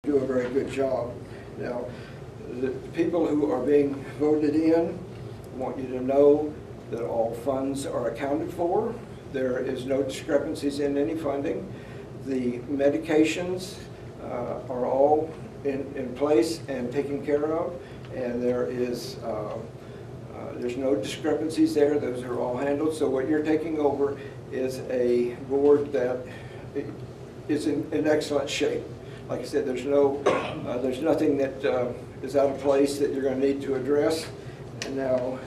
do a very good job. Now, the people who are being voted in, I want you to know that all funds are accounted for. There is no discrepancies in any funding. The medications are all in place and taken care of, and there's no discrepancies there. Those are all handled. So what you're taking over is a board that is in excellent shape. Like I said, there's nothing that is out of place that you're going to need to address. And now,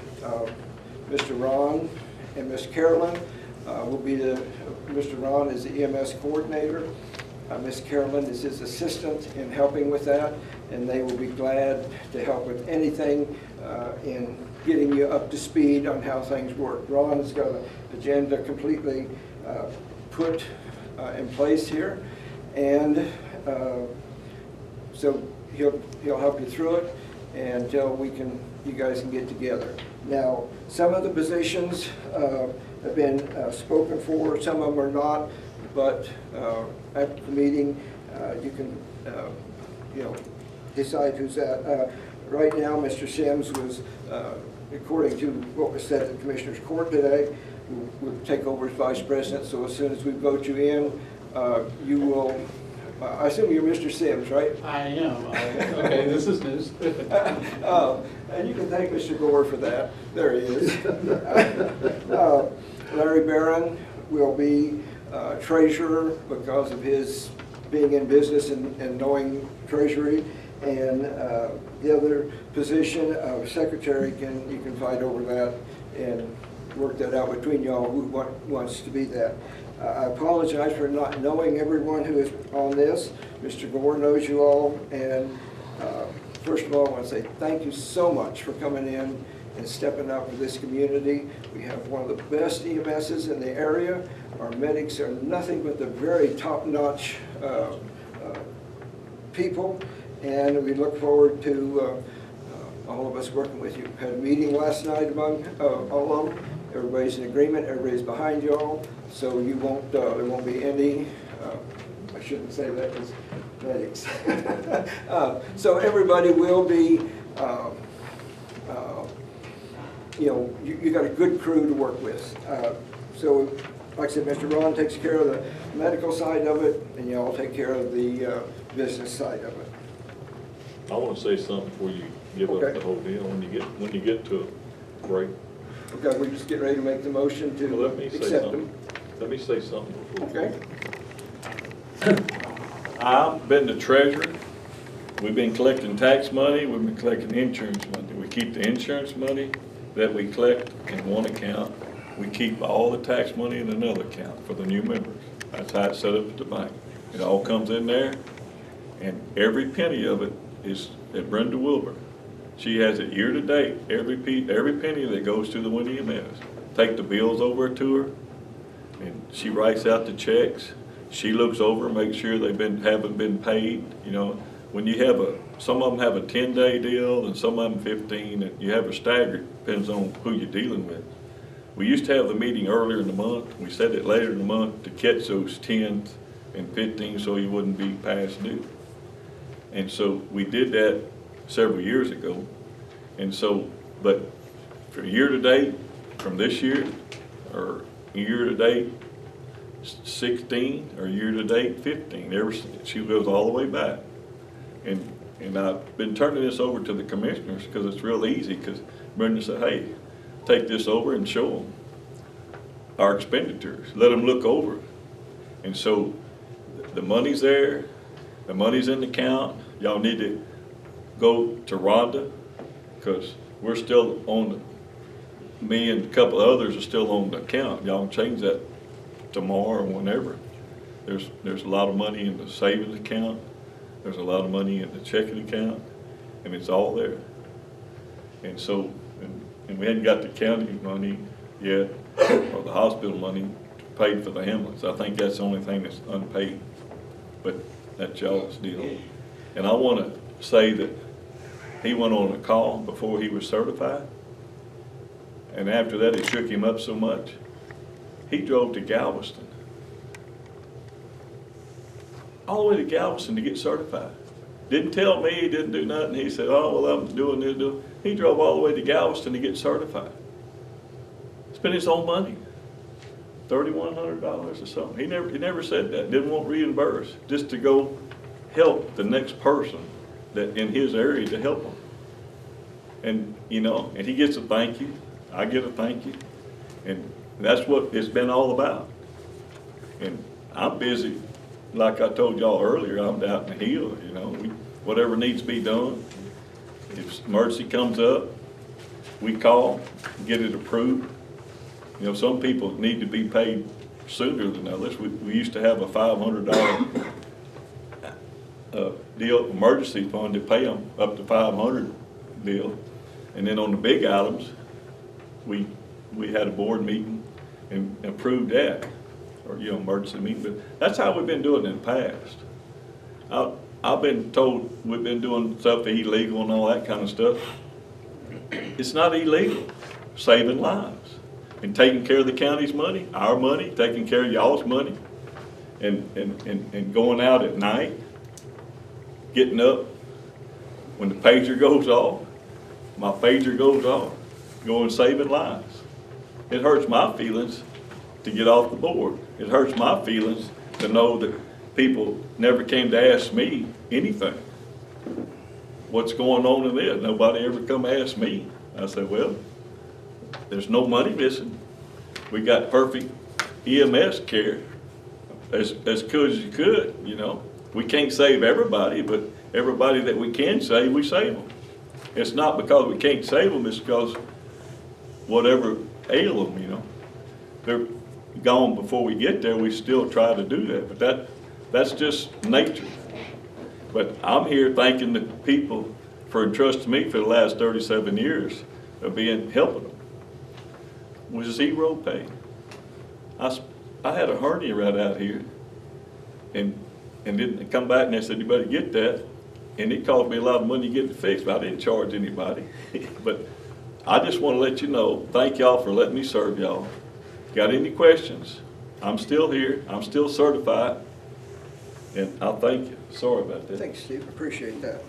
Mr. Ron and Miss Carolyn will be Mr. Ron is the EMS coordinator. Miss Carolyn is his assistant in helping with that, and they will be glad to help with anything in getting you up to speed on how things work. Ron has got an agenda completely put in place here, and so he'll help you through it until you guys can get together. Now, some of the positions have been spoken for, some of them are not, but after the meeting, you can decide who's that. Right now, Mr. Sims was, according to what was said at the Commissioner's Court today, will take over as Vice President, so as soon as we vote you in, you will, I assume you're Mr. Sims, right? I am. Okay, this is news. And you can thank Mr. Gore for that. There he is. Larry Barron will be treasurer because of his being in business and knowing treasury, and the other position of secretary, you can fight over that and work that out between y'all who wants to be that. I apologize for not knowing everyone who is on this. Mr. Gore knows you all, and first of all, I want to say thank you so much for coming in and stepping up for this community. We have one of the best EMSs in the area. Our medics are nothing but the very top-notch people, and we look forward to all of us working with you. Had a meeting last night among all of them. Everybody's in agreement, everybody's behind y'all, so you won't, there won't be any, I shouldn't say that because medics. So everybody will be, you got a good crew to work with. So, like I said, Mr. Ron takes care of the medical side of it, and y'all take care of the business side of it. I want to say something before you give up the whole deal. When you get to a break. Okay, we're just getting ready to make the motion to accept them. Let me say something before. Okay. I've been the treasurer. We've been collecting tax money. We've been collecting insurance money. We keep the insurance money that we collect in one account. We keep all the tax money in another account for the new members. That's how it's set up at the bank. It all comes in there, and every penny of it is at Brenda Wilbur. She has it year to date, every penny that goes to the Winnie EMS. Take the bills over to her, and she writes out the checks. She looks over, makes sure haven't been paid. You know, when you have some of them have a 10-day deal, and some of them 15, and you have a stagger, depends on who you're dealing with. We used to have the meeting earlier in the month. We set it later in the month to catch those 10s and 15s so you wouldn't be past due. And so we did that several years ago. And so, but for year to date, from this year, or year to date 16, or year to date 15, she goes all the way back. And I've been turning this over to the commissioners because it's real easy, because Brenda said, hey, take this over and show them our expenditures. Let them look over it. And so the money's there, the money's in the account. Y'all need to go to Rhonda, because we're still on me and a couple of others are still on the account. Y'all can change that tomorrow or whenever. There's a lot of money in the savings account. There's a lot of money in the checking account, and it's all there. And so, and we hadn't got the county money yet, or the hospital money paid for the ambulance. I think that's the only thing that's unpaid, but that's y'all's deal. And I want to say that he went on a call before he was certified, and after that it shook him up so much, he drove to Galveston, all the way to Galveston to get certified. Didn't tell me, didn't do nothing. He said, oh, well, I'm doing this, doing. He drove all the way to Galveston to get certified. Spent his own money, $3,100 or something. He never said that, didn't want reimbursed, just to go help the next person that in his area to help him. And, you know, and he gets a thank you, I get a thank you, and that's what it's been all about. And I'm busy, like I told y'all earlier, I'm out in the hill, you know, whatever needs to be done. If emergency comes up, we call, get it approved. You know, some people need to be paid sooner than others. We used to have a $500 deal, emergency fund to pay them up to $500 deal. And then on the big items, we had a board meeting and approved that, or, you know, emergency meeting. But that's how we've been doing it in the past. I've been told we've been doing stuff illegal and all that kind of stuff. It's not illegal, saving lives and taking care of the county's money, our money, taking care of y'all's money, and going out at night, getting up when the pager goes off, my pager goes off, going saving lives. It hurts my feelings to get off the board. It hurts my feelings to know that people never came to ask me anything. What's going on in this? Nobody ever come ask me. I said, well, there's no money missing. We got perfect EMS care, as good as you could, you know. We can't save everybody, but everybody that we can save, we save them. It's not because we can't save them, it's because whatever ail them, you know. They're gone before we get there, we still try to do that, but that's just nature. But I'm here thanking the people for entrusting me for the last 37 years of helping them. With zero pay. I had a hernia right out here, and didn't come back and they said, you better get that. And it cost me a lot of money to get it fixed, but I didn't charge anybody. But I just want to let you know, thank y'all for letting me serve y'all. Got any questions? I'm still here, I'm still certified, and I'll thank you. Sorry about that. Thanks, Steve, appreciate that.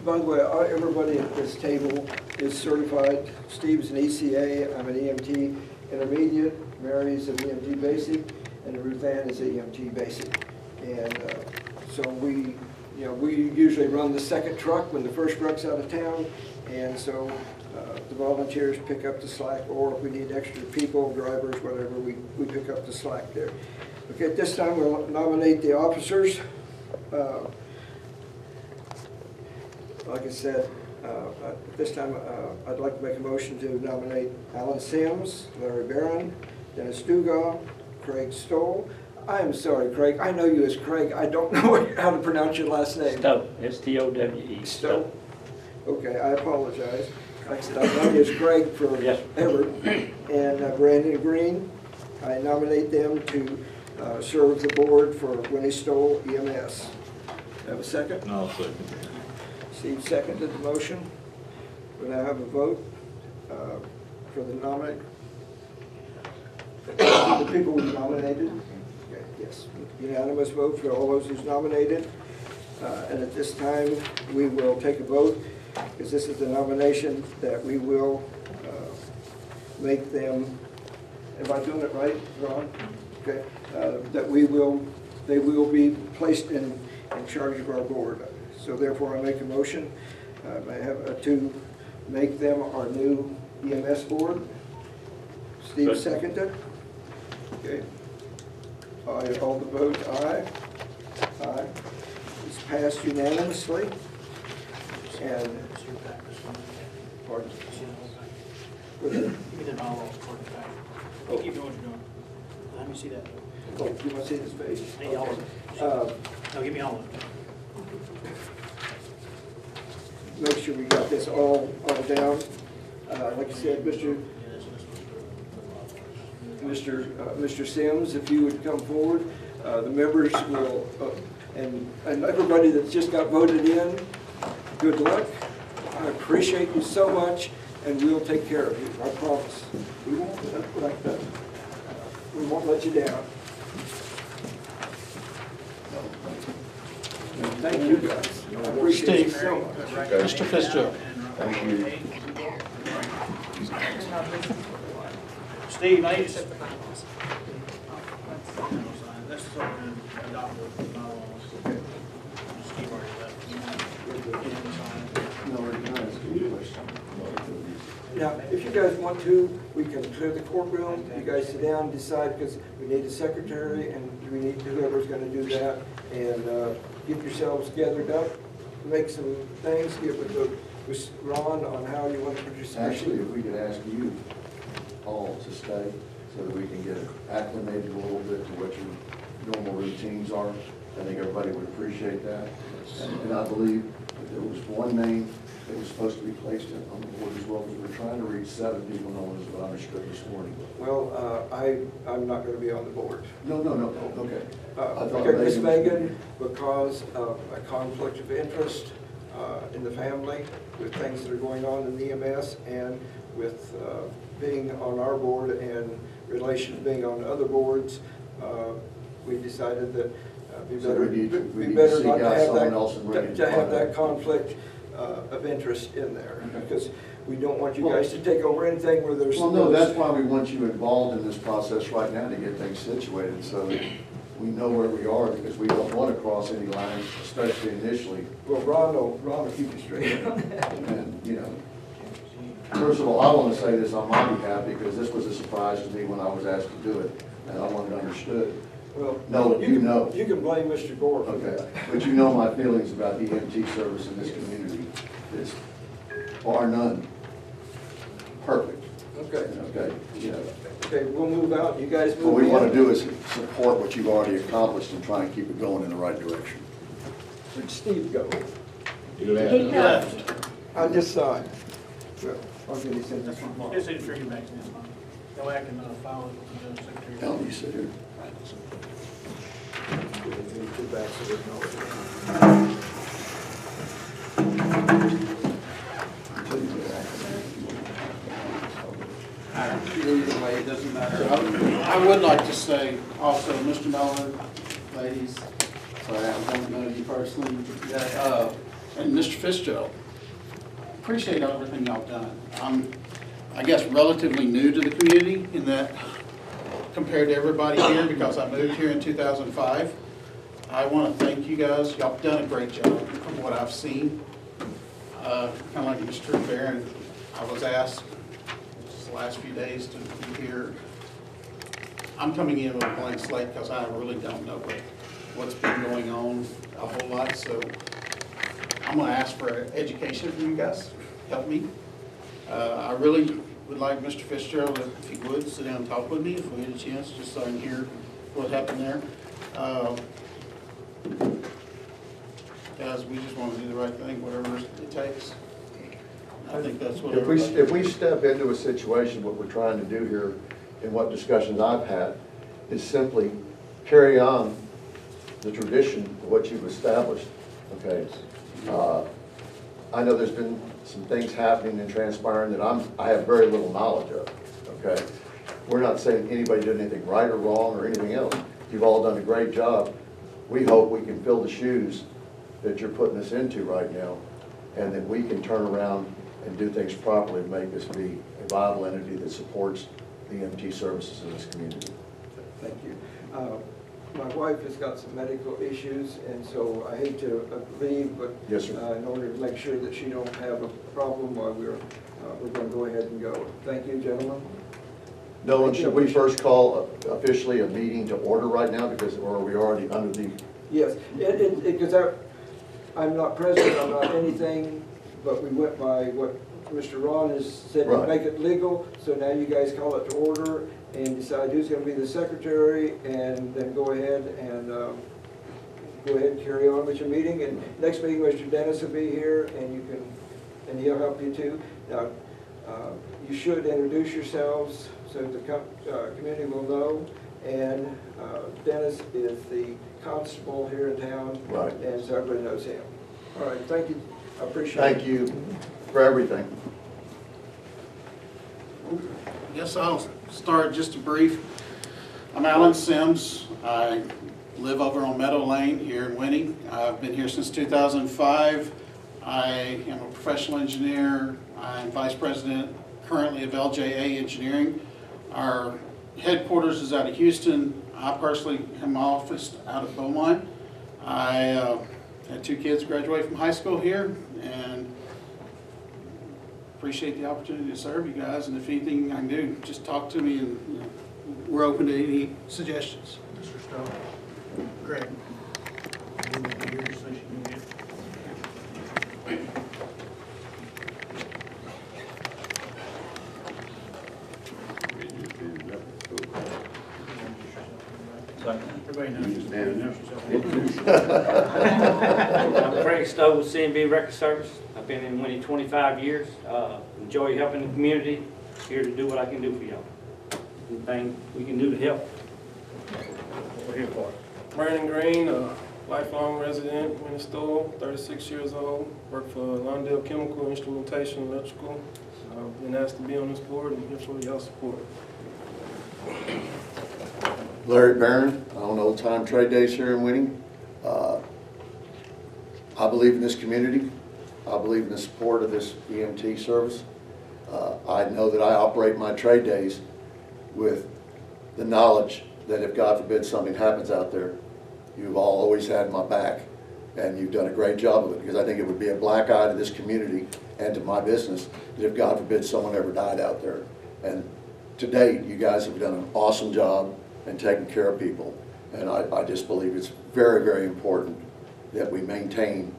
By the way, everybody at this table is certified. Steve's an ECA, I'm an EMT intermediate, Mary's an EMT basic, and Ruth Ann is an EMT basic. And so we usually run the second truck when the first truck's out of town, and so the volunteers pick up the slack, or if we need extra people, drivers, whatever, we pick up the slack there. Okay, at this time we'll nominate the officers. Like I said, at this time I'd like to make a motion to nominate Alan Sims, Larry Barron, Dennis Dugas, Craig Stoll. I am sorry, Craig. I know you as Craig. I don't know how to pronounce your last name. Stowe, S-T-O-W-E. Stowe. Okay, I apologize. Like I said, I've known you as Craig forever. And Brandon Green, I nominate them to serve the board for Winnie Stowell E.M.S. Have a second? I'll second. Steve seconded the motion. We'll now have a vote for the nominee. The people we nominated. Okay, yes, unanimous vote for all those who's nominated. And at this time, we will take a vote, because this is the nomination that we will make them. Am I doing it right, Ron? Okay. That they will be placed in charge of our board. So therefore, I make a motion. I have to make them our new EMS board. Steve seconded. Okay. All the votes, aye. Aye. It's passed unanimously. And pardon? Give me the envelope for the fact. You keep doing what you're doing. Let me see that. Oh, you want to see this page? Hey, all of it. No, give me all of it. Make sure we got this all down. Like I said, Mr. Sims, if you would come forward, the members will, and everybody that's just got voted in, good luck. I appreciate you so much, and we'll take care of you, I promise. We won't let you down. thank you guys. I appreciate it Steve. so much. Mr. Fitzgerald. Thank you. Steve, I just. That's something adopted bylaws. Steve already left. Now, if you guys want to, we can clear the courtroom, you guys sit down, decide, because we need a secretary, and we need whoever's gonna do that, and get yourselves gathered up, make some things, get with Ron on how you want to participate. Actually, if we could ask you, Paul, to stay so that we can get acclimated a little bit to what your normal routines are, I think everybody would appreciate that. And I believe that there was one name that was supposed to be placed on the board as well, because we're trying to reach 7 people, no one is what I understood this morning. Well, I'm not gonna be on the board. No, okay. I thought Okay, Miss Megan- Megan, because of a conflict of interest in the family, with things that are going on in the EMS, and with being on our board and relation to being on other boards, we decided that it'd So we need to be better seek not to out have someone else and bring it to have to that that. conflict of interest in there, Okay. because we don't want you Well- guys to take over anything where there's. Well, no, that's why we want you involved in this process right now, to get things situated, so that we know where we are, because we don't want to cross any lines, especially initially. Well, Ron will keep you straight. And, you know, first of all, I want to say this on my behalf, because this was a surprise to me when I was asked to do it, and I wanted it understood. Well, No, you know. You can blame Mr. Gore for Okay, that. but you know my feelings about the EMT service in this community. It's bar none perfect, Okay, okay? You know, okay, we'll move out, you guys move in. what we want to do is support what you've already accomplished and try and keep it going in the right direction. Where'd Steve go? He left. I just saw him. Well, I'll get his in That's this fine. Just need to trigger back to this one. That way I can file it with the secretary. Alan, you sit here. Either way, it doesn't matter. I would like to say also, Mr. Miller, ladies, sorry, I don't know you personally, and Mr. Fitzgerald, appreciate everything y'all done. I'm, I guess, relatively new to the community in that, compared to everybody here, because I moved here in 2005. I want to thank you guys. Y'all have done a great job from what I've seen. Kind of like Mr. Barron, I was asked the last few days to be here. I'm coming in with a blank slate because I really don't know what's been going on a whole lot. So I'm going to ask for education from you guys. Help me. I really would like Mr. Fitzgerald, if he would, sit down and talk with me if we had a chance, just so I can hear what happened there. Guys, we just want to do the right thing, whatever it takes. I think that's what everybody. If we step into a situation, what we're trying to do here, and what discussions I've had, is simply carry on the tradition of what you've established, okay? I know there's been some things happening and transpiring that I have very little knowledge of, okay? We're not saying anybody did anything right or wrong or anything else. You've all done a great job. We hope we can fill the shoes that you're putting us into right now, and that we can turn around and do things properly and make this be a viable entity that supports the EMT services in this community. Thank you. My wife has got some medical issues, and so I hate to leave, but Yes, sir. in order to make sure that she don't have a problem, we're going to go ahead and go. Thank you, gentlemen. Nolan, should we first call officially a meeting to order right now, because, or are we already under the? Yes, because I'm not president, I'm not anything, but we went by what Mr. Ron has said to Right. make it legal, so now you guys call it to order and decide who's going to be the secretary, and then go ahead and carry on with your meeting. And next meeting, Mr. Dennis will be here, and he'll help you too. Now, you should introduce yourselves so the community will know. And Dennis is the constable here in town. Right. And so everybody knows him. All right, thank you. I appreciate it. Thank you for everything. I guess I'll start just a brief. I'm Alan Sims. I live over on Meadow Lane here in Winnie. I've been here since 2005. I am a professional engineer. I'm vice president currently of LJA Engineering. Our headquarters is out of Houston. I personally have my office out of Beaumont. I had 2 kids graduate from high school here, and appreciate the opportunity to serve you guys. And if anything I can do, just talk to me, and you know, we're open to any suggestions. Mr. Stowe. Greg. You need to hear your session, you get. Everybody knows. I'm Frank Stowe with C&B Record Service. I've been in Winnie 25 years. Enjoy helping the community. Here to do what I can do for y'all. Anything we can do to help, we're here for it. Brandon Green, a lifelong resident, Winnie Stowell, 36 years old, work for Lawndale Chemical, Instrumentation, Electrical. I've been asked to be on this board and here for y'all's support. Larry Barron, I own Old Time Trade Days here in Winnie. I believe in this community. I believe in the support of this EMT service. I know that I operate my trade days with the knowledge that if God forbid something happens out there, you've all always had my back, and you've done a great job of it, because I think it would be a black eye to this community and to my business that if God forbid someone ever died out there. And to date, you guys have done an awesome job and taking care of people. And I just believe it's very, very important that we maintain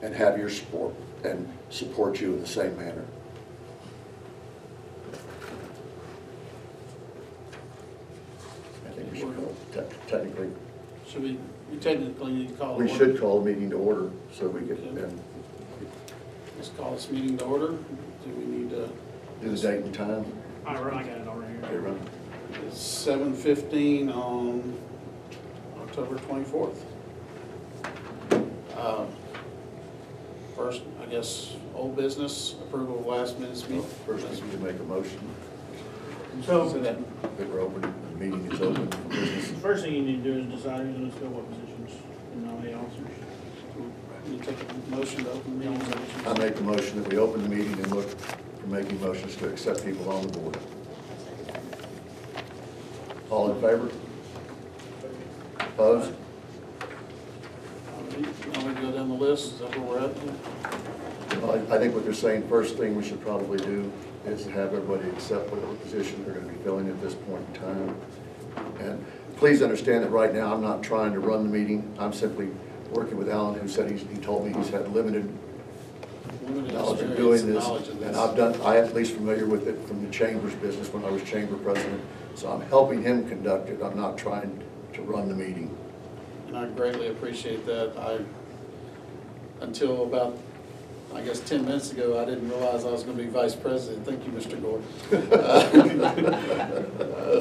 and have your support and support you in the same manner. I think we should call, technically, Should we technically need to call? we to should order? call the meeting to order so we can and Let's call this meeting to order. Do we need to? do the date and time. I got it already Okay, here. Ron? It's 7:15 on October 24th. First, I guess, old business, approval of last minute's meeting. First, we need to make a motion So, So that, that we're open, the meeting is open for business. the first thing you need to do is decide who's going to fill what positions in nominee officers. you take a motion to open the meeting. I make a motion that we open the meeting and look for making motions to accept people on the board. All in favor? Opposed? Now we go down the list, is that where we're at? Well, I think what they're saying, first thing we should probably do is have everybody accept whatever position they're going to be filling at this point in time. And please understand that right now, I'm not trying to run the meeting. I'm simply working with Alan, who said he told me he's had limited knowledge of doing this. And I am at least familiar with it from the chamber's business when I was chamber president. So I'm helping him conduct it. I'm not trying to run the meeting. And I greatly appreciate that. Until about, I guess, 10 minutes ago, I didn't realize I was going to be vice president. Thank you, Mr. Gordon.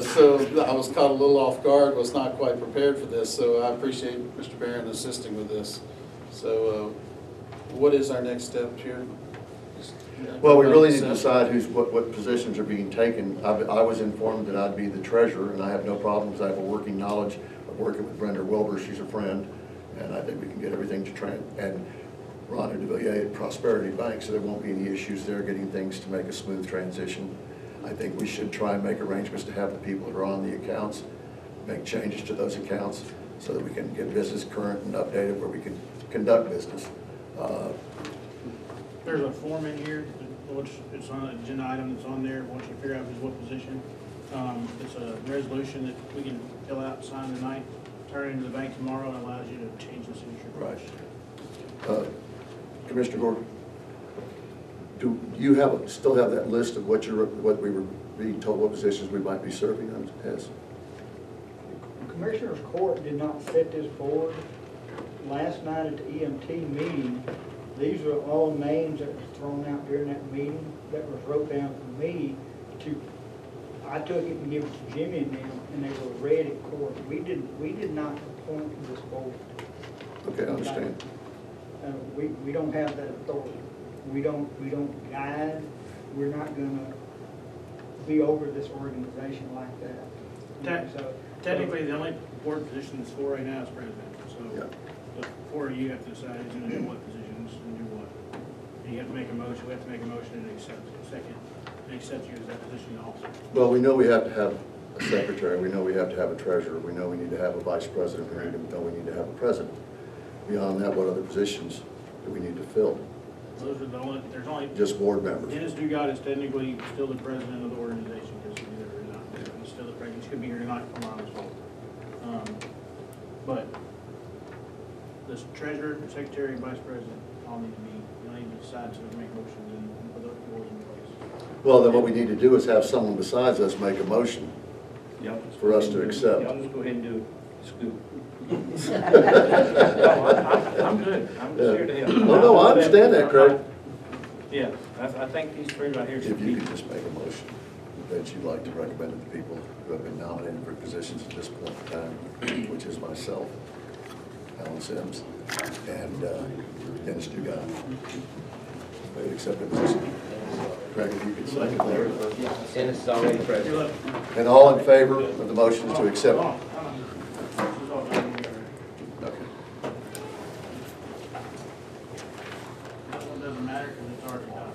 So I was caught a little off guard, was not quite prepared for this, so I appreciate Mr. Barron assisting with this. So what is our next step here? Well, we really need to decide what positions are being taken. I was informed that I'd be the treasurer, and I have no problems. I have a working knowledge of working with Brenda Wilbur. She's a friend, and I think we can get everything to and Rhonda DeVilliers at Prosperity Bank, so there won't be any issues there getting things to make a smooth transition. I think we should try and make arrangements to have the people that are on the accounts make changes to those accounts so that we can get business current and updated where we can conduct business. There's a form in here, which it's on an agenda item that's on there, once you figure out who's what position. It's a resolution that we can fill out, sign tonight, turn it into the bank tomorrow, and allows you to change the signature. Right. Commissioner Gordon, do you still have that list of what we were being told, what positions we might be serving on as? Commissioners Court did not set this board. Last night at the EMT meeting, these were all names that was thrown out during that meeting that was wrote down for me I took it and gave it to Jimmy and them, and they were read at court. We did not appoint this board. Okay, I understand. We don't have that authority. We don't guide. We're not gonna be over this organization like that. That- So Technically, the only board position that's full right now is president, Yeah. so the four of you have to decide who's gonna do what positions and do what. And you have to make a motion, we have to make a motion and accept you as that position also. Well, we know we have to have a secretary, we know we have to have a treasurer, we know we need to have a vice president, we know we need to have a president. Beyond that, what other positions do we need to fill? Those are the only, there's only, Just board members. Dennis Dugas is technically still the president of the organization, because he's there or not. He's still the president, he could be here tonight from our fault. But the treasurer, secretary, vice president all need to be, you need to decide to make motions and put those boards in place. Well, then what we need to do is have someone besides us make a motion for us to accept. Y'all just go ahead and do it. Scoop. No, I'm good. I'm just here to help. Oh, no, I understand that, Craig. Yeah, I think these three right here should If you be. could just make a motion that you'd like to recommend to the people who have been nominated for positions at this point in time, which is myself, Alan Sims, and Dennis Dugas. They accept the position. Craig, if you could second that. Dennis is already president. And all in favor of the motion to accept? Hold on, hold on. This is all done when we get ready. Okay. That one doesn't matter because it's already done.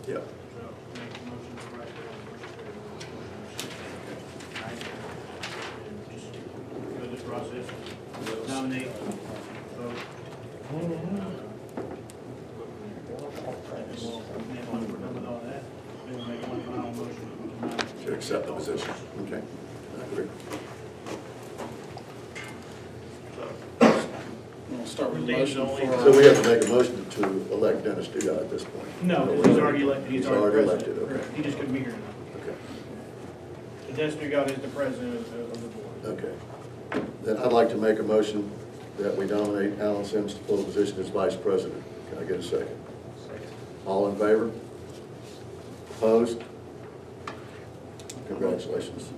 Yeah. So, make a motion to write down. Right? And just go this process, nominate, vote. And we'll we're done with all that. Then we'll make one final motion. To accept the position. Okay. I agree. We'll start with the Dave's motion only- for. So we have to make a motion to elect Dennis Dugas at this point. No, because he's already elected, he's already elected, president. okay. Correct. He just couldn't be here tonight. Okay. So Dennis Dugas is the president of the board. Okay. Then I'd like to make a motion that we nominate Alan Sims to fill the position as vice president. Can I get a second? All in favor? Opposed? Congratulations.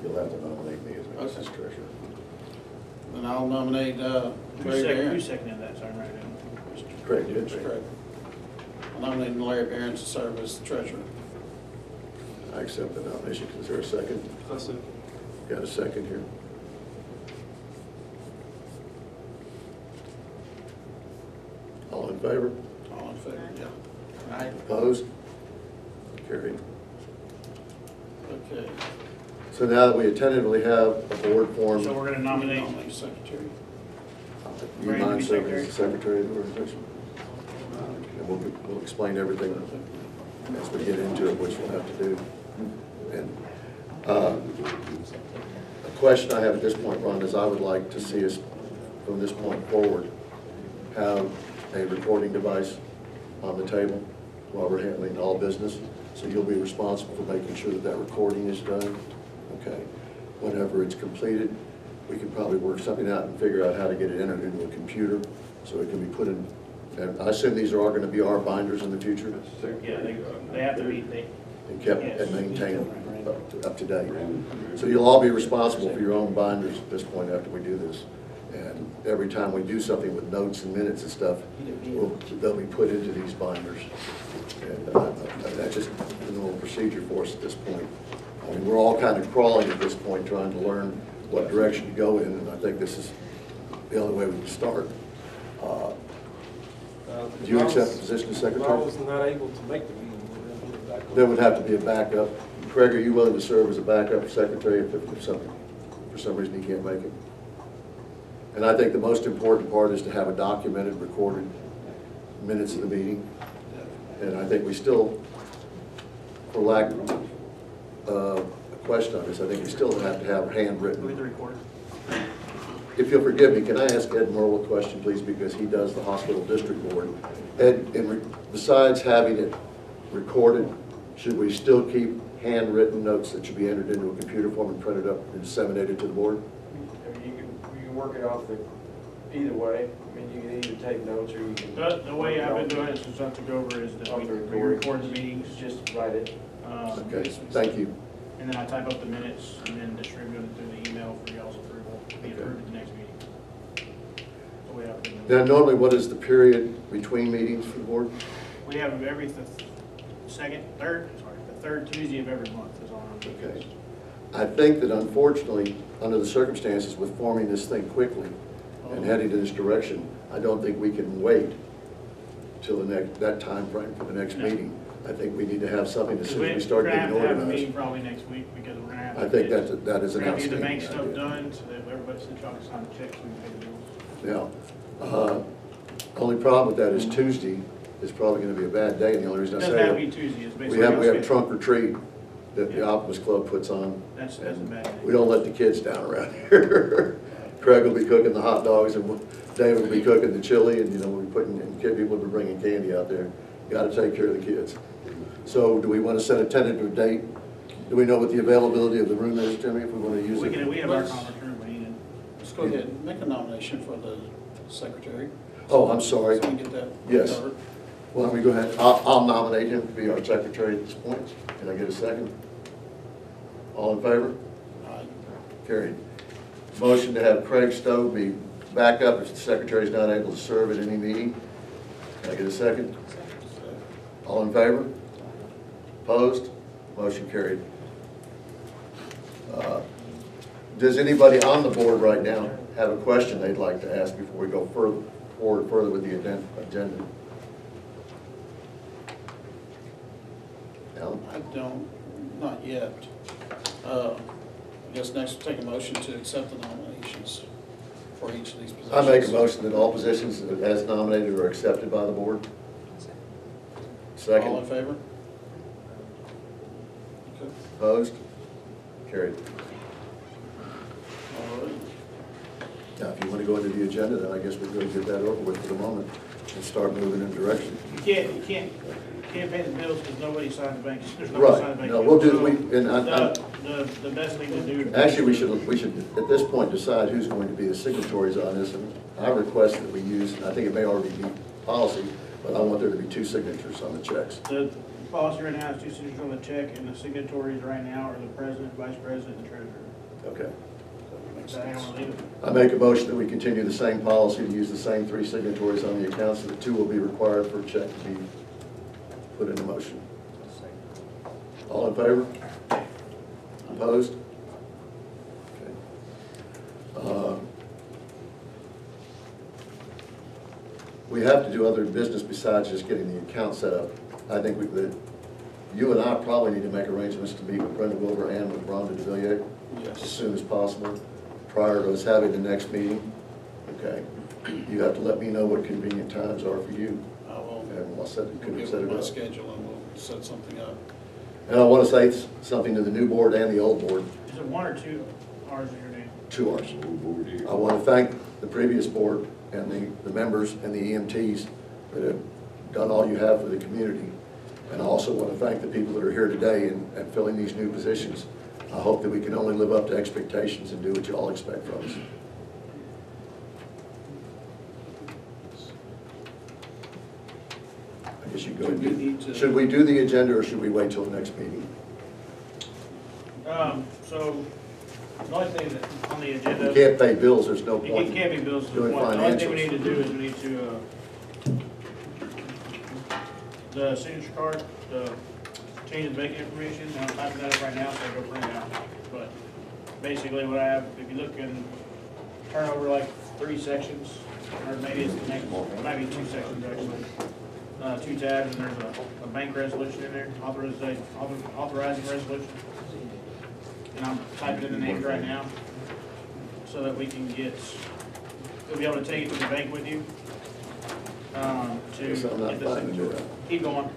You'll have to nominate me as treasurer. And I'll nominate Larry Who Barron. seconded that, sorry, right now? Craig, did Mr. Craig. I'll nominate Larry Barron to serve as treasurer. I accept the nomination. Is there a second? That's it. Got a second here? All in favor? All in favor, yeah. Aye. Opposed? Carried. Okay. So now that we tentatively have a board formed, So we're gonna nominate, Nominate secretary. do you mind serving as the secretary of the organization? And we'll explain everything as we get into it, which we'll have to do. And a question I have at this point, Ron, is I would like to see us, from this point forward, have a recording device on the table while we're handling all business. So you'll be responsible for making sure that that recording is done. Okay. Whenever it's completed, we can probably work something out and figure out how to get it entered into a computer so it can be put in. And I assume these are all going to be our binders in the future yeah, they have to be, and kept and maintained up to date. So you'll all be responsible for your own binders at this point after we do this. And every time we do something with notes and minutes and stuff, they'll be put into these binders. And that's just the normal procedure for us at this point. I mean, we're all kind of crawling at this point, trying to learn what direction to go in, and I think this is the only way we can start. Do you accept the position of I secretary? was not able to make the meeting. There would have to be a backup. Craig, are you willing to serve as a backup secretary if something, for some reason he can't make it? And I think the most important part is to have a documented, recorded minutes of the meeting. And I think we still, for lack of a question on this, I think we still have to have handwritten. with the recorder. If you'll forgive me, can I ask Ed Merle a question, please, because he does the hospital district board. Ed, besides having it recorded, should we still keep handwritten notes that should be entered into a computer form and printed up and disseminated to the board? You can work it off either way. I mean, you can either take notes or you can. The way I've been doing it since I took over is that we record the meetings, Just write it. Okay, thank you. and then I type up the minutes and then distribute them through the email for y'all's approval, to be Okay. approved at the next meeting. That's the way I've been doing it. Now, normally, what is the period between meetings for the board? We have every the third Tuesday of every month is on our Okay. meetings. I think that unfortunately, under the circumstances with forming this thing quickly and heading in this direction, I don't think we can wait till that time frame for the next No. meeting. I think we need to have something as soon as we We're start gonna getting have to have a meeting organized. probably next week because we're gonna have to. I think get- that is an We're gonna get the outstanding bank stuff idea. done so that everybody's trying to sign the checks so we can pay the bills. Now, only problem with that is Tuesday is probably gonna be a bad day, and the only reason It I doesn't say have to be that, Tuesday, it's we basically. have our schedule. trunk or treat that the Yeah. Optimus Club puts on. That's a bad day. We don't let the kids down around here. Craig will be cooking the hot dogs, and David will be cooking the chili, and, we're and people will be bringing candy out there. Gotta take care of the kids. So do we want to set a tentative date? Do we know what the availability of the room is, Jimmy, if we want to use it? We have our conference room, we need it. Let's go ahead and make a nomination for the secretary. Oh, I'm sorry. So we can get that Yes. covered. Well, let me go ahead. I'll nominate him to be our secretary at this point. Can I get a second? All in favor? Aye. Carried. Motion to have Craig Stowe be back up if the secretary is not able to serve at any meeting. Can I get a second? All in favor? Opposed? Motion carried. Does anybody on the board right now have a question they'd like to ask before we go forward with the agenda? Alan? I don't, not yet. I guess next we'll take a motion to accept the nominations for each of these positions. I make a motion that all positions as nominated are accepted by the board. All in Second? favor? Okay. Opposed? Carried. All right. Now, if you want to go into the agenda, then I guess we're going to get that over with for the moment and start moving in direction. You can't pay the bills because nobody signed the bank, there's nobody signed the Right, bank. no, we'll do, So, the best thing to do. actually, we should, at this point, decide who's going to be the signatories on this. And I request that we use, and I think it may already be policy, but I want there to be 2 signatures on the checks. The policy right now is 2 signatures on the check, and the signatories right now are the president, vice president, and treasurer. Okay. So I don't want to leave it. I make a motion that we continue the same policy, to use the same 3 signatories on the accounts, so that 2 will be required for a check to be put into motion. All in favor? Opposed? Okay. We have to do other business besides just getting the account set up. I think you and I probably need to make arrangements to meet with Brenda Wilbur and with Rhonda DeVilliers as Yes. soon as possible, prior to us having the next meeting. Okay? You have to let me know what convenient times are for you, I will and I'll set we'll it get with my up. schedule and we'll set something up. And I want to say something to the new board and the old board, Is it 1 or 2 hours in your name? 2 hours. I want to thank the previous board and the members and the EMTs that have done all you have for the community. And I also want to thank the people that are here today and filling these new positions. I hope that we can only live up to expectations and do what you all expect from us. I guess you go Do we ahead. need to- Should we do the agenda or should we wait till the next meeting? So, the only thing that, on the agenda. You can't pay bills, there's no You point. can't be bills to the doing point. The only thing we financials. need to do is we need to, the signature card, the change the banking information, and I'm typing that up right now, so I go print it out. But basically what I have, if you look and turn over like 3 sections, or maybe it's the next, it might be 2 sections actually. 2 tabs, and there's a bank resolution in there, authorizing resolution. And I'm typing in the names right now, so that we can get, we'll be able to take it to the bank with you. To Guess I'm not get the finding signature. it. Keep going,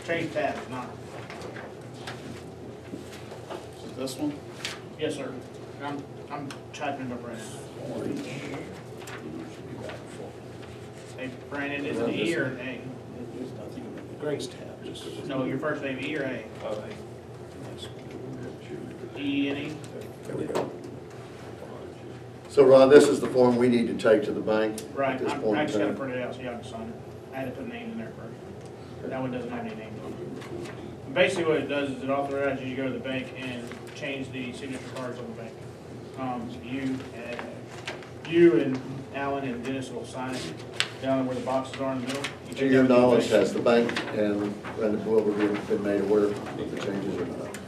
change tabs, not, Is it this one? yes, sir. I'm typing it up right now. Hey, Brandon, is it E or an A? There's nothing in the Grace tab, just. No, your first name, E or A? E-N-E? There we go. So Ron, this is the form we need to take to the bank Right, at this I point in just gotta time? print it out so y'all can sign it. I had to put names in there first. That one doesn't have any names on it. Basically what it does is it authorizes you to go to the bank and change the signature cards on the bank. You Alan and Dennis will sign it down where the boxes are in the middle. You To take your everything knowledge, back. has the bank and Brenda Wilbur been made aware of the changes or not?